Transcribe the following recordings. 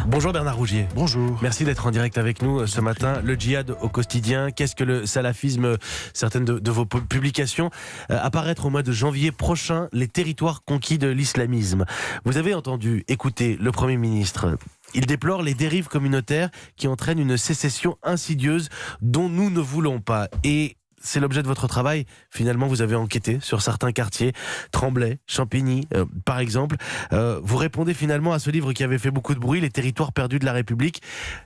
Bonjour Bernard Rougier. Bonjour. Merci d'être en direct avec nous ce matin. Le djihad au quotidien, qu'est-ce que le salafisme? Certaines de vos publications apparaître au mois de janvier prochain, les territoires conquis de l'islamisme. Vous avez entendu, écouter le Premier ministre. Il déplore les dérives communautaires qui entraînent une sécession insidieuse dont nous ne voulons pas. Et c'est l'objet de votre travail. Finalement, vous avez enquêté sur certains quartiers, Tremblay, Champigny, par exemple. Vous répondez finalement à ce livre qui avait fait beaucoup de bruit, Les territoires perdus de la République.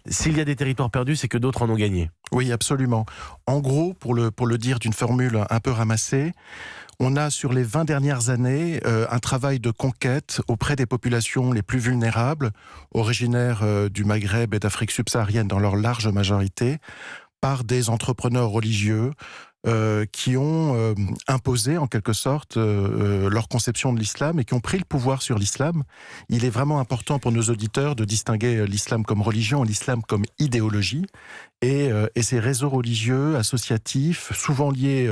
S'il y a des territoires perdus, c'est que d'autres en ont gagné. Oui, absolument. En gros, pour le dire d'une formule un peu ramassée, on a sur les 20 dernières années un travail de conquête auprès des populations les plus vulnérables, originaires du Maghreb et d'Afrique subsaharienne dans leur large majorité, par des entrepreneurs religieux qui ont imposé en quelque sorte leur conception de l'islam et qui ont pris le pouvoir sur l'islam. Il est vraiment important pour nos auditeurs de distinguer l'islam comme religion et l'islam comme idéologie. Et ces réseaux religieux, associatifs, souvent liés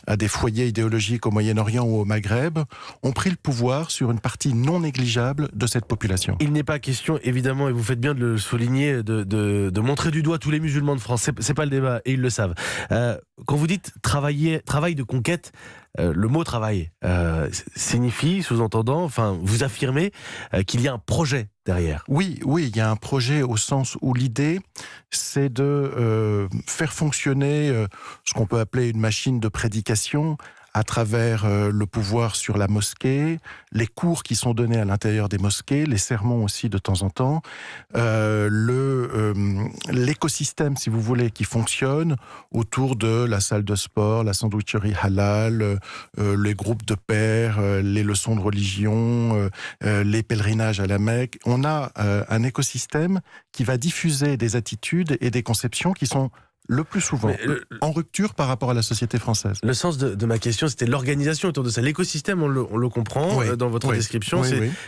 à des foyers idéologiques au Moyen-Orient ou au Maghreb, ont pris le pouvoir sur une partie non négligeable de cette population. Il n'est pas question, évidemment, et vous faites bien de le souligner, de montrer du doigt tous les musulmans de France. C'est pas le débat, et ils le savent. Quand vous dites travail de conquête, le mot travail signifie, sous-entendant, enfin, vous affirmez qu'il y a un projet derrière. Oui, il y a un projet au sens où l'idée, c'est de faire fonctionner ce qu'on peut appeler une machine de prédication à travers le pouvoir sur la mosquée, les cours qui sont donnés à l'intérieur des mosquées, les sermons aussi de temps en temps, l'écosystème, si vous voulez, qui fonctionne autour de la salle de sport, la sandwicherie halal, les groupes de pères, les leçons de religion, les pèlerinages à la Mecque. On a un écosystème qui va diffuser des attitudes et des conceptions qui sont le plus souvent en rupture par rapport à la société française. Le sens de ma question, c'était l'organisation autour de ça. L'écosystème, on le comprend dans votre description,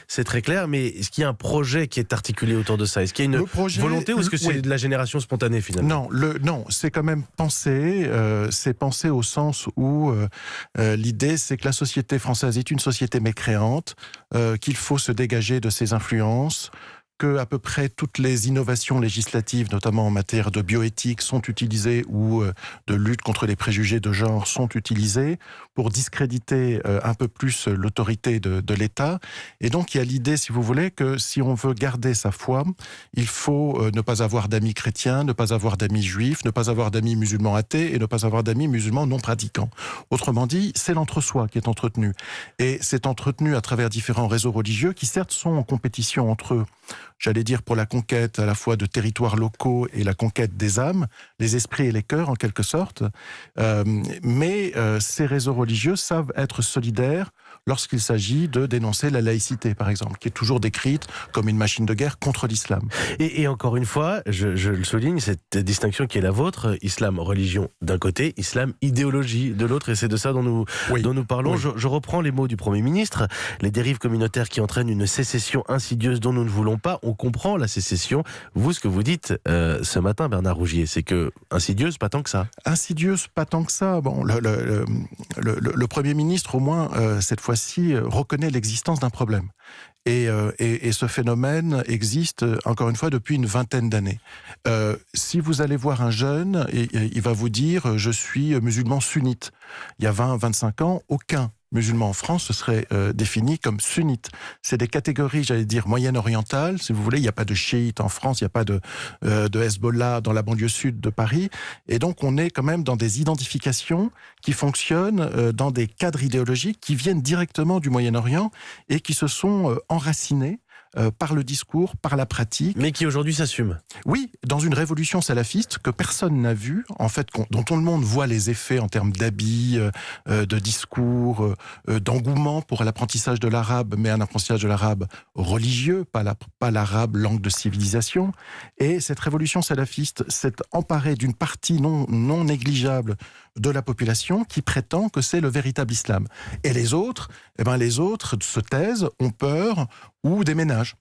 c'est très clair, mais est-ce qu'il y a un projet qui est articulé autour de ça? Est-ce qu'il y a une volonté ou est-ce que c'est de la génération spontanée finalement? Non, c'est quand même pensé, c'est pensé au sens où l'idée c'est que la société française est une société mécréante, qu'il faut se dégager de ses influences, que à peu près toutes les innovations législatives, notamment en matière de bioéthique, sont utilisées ou de lutte contre les préjugés de genre sont utilisées pour discréditer un peu plus l'autorité de l'État. Et donc il y a l'idée, si vous voulez, que si on veut garder sa foi, il faut ne pas avoir d'amis chrétiens, ne pas avoir d'amis juifs, ne pas avoir d'amis musulmans athées et ne pas avoir d'amis musulmans non pratiquants. Autrement dit, c'est l'entre-soi qui est entretenu. Et c'est entretenu à travers différents réseaux religieux qui certes sont en compétition entre eux, j'allais dire pour la conquête à la fois de territoires locaux et la conquête des âmes, les esprits et les cœurs en quelque sorte. Mais ces réseaux religieux savent être solidaires lorsqu'il s'agit de dénoncer la laïcité, par exemple, qui est toujours décrite comme une machine de guerre contre l'islam. Et encore une fois, je le souligne, cette distinction qui est la vôtre, islam religion d'un côté, islam idéologie de l'autre, et c'est de ça dont nous parlons. Oui. Je reprends les mots du Premier ministre, les dérives communautaires qui entraînent une sécession insidieuse dont nous ne voulons pas, on comprend la sécession. Vous, ce que vous dites ce matin, Bernard Rougier, c'est que insidieuse, pas tant que ça. Insidieuse, pas tant que ça. Bon, le Premier ministre, au moins, cette fois-ci, reconnaît l'existence d'un problème. Et ce phénomène existe, encore une fois, depuis une vingtaine d'années. Si vous allez voir un jeune, il va vous dire « je suis musulman sunnite ». Il y a 20-25 ans, aucun musulman en France se serait défini comme sunnite. C'est des catégories, j'allais dire, moyen-orientales. Si vous voulez, il n'y a pas de chiites en France, il n'y a pas de Hezbollah dans la banlieue sud de Paris. Et donc, on est quand même dans des identifications qui fonctionnent dans des cadres idéologiques qui viennent directement du Moyen-Orient et qui se sont enracinés par le discours, par la pratique. Mais qui aujourd'hui s'assume. Oui, dans une révolution salafiste que personne n'a vue, en fait, dont tout le monde voit les effets en termes d'habits, de discours, d'engouement pour l'apprentissage de l'arabe, mais un apprentissage de l'arabe religieux, pas l'arabe langue de civilisation. Et cette révolution salafiste s'est emparée d'une partie non négligeable de la population qui prétend que c'est le véritable islam. Et les autres se taisent, ont peur, ou des ménages.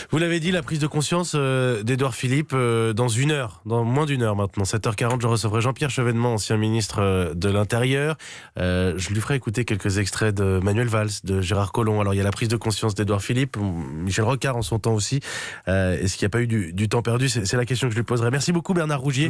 Vous l'avez dit, la prise de conscience d'Édouard Philippe dans une heure, dans moins d'une heure maintenant, 7h40, je recevrai Jean-Pierre Chevènement, ancien ministre de l'Intérieur. Je lui ferai écouter quelques extraits de Manuel Valls, de Gérard Collomb. Alors il y a la prise de conscience d'Édouard Philippe, Michel Rocard en son temps aussi. Est-ce qu'il n'y a pas eu du temps perdu? C'est la question que je lui poserai. Merci beaucoup Bernard Rougier.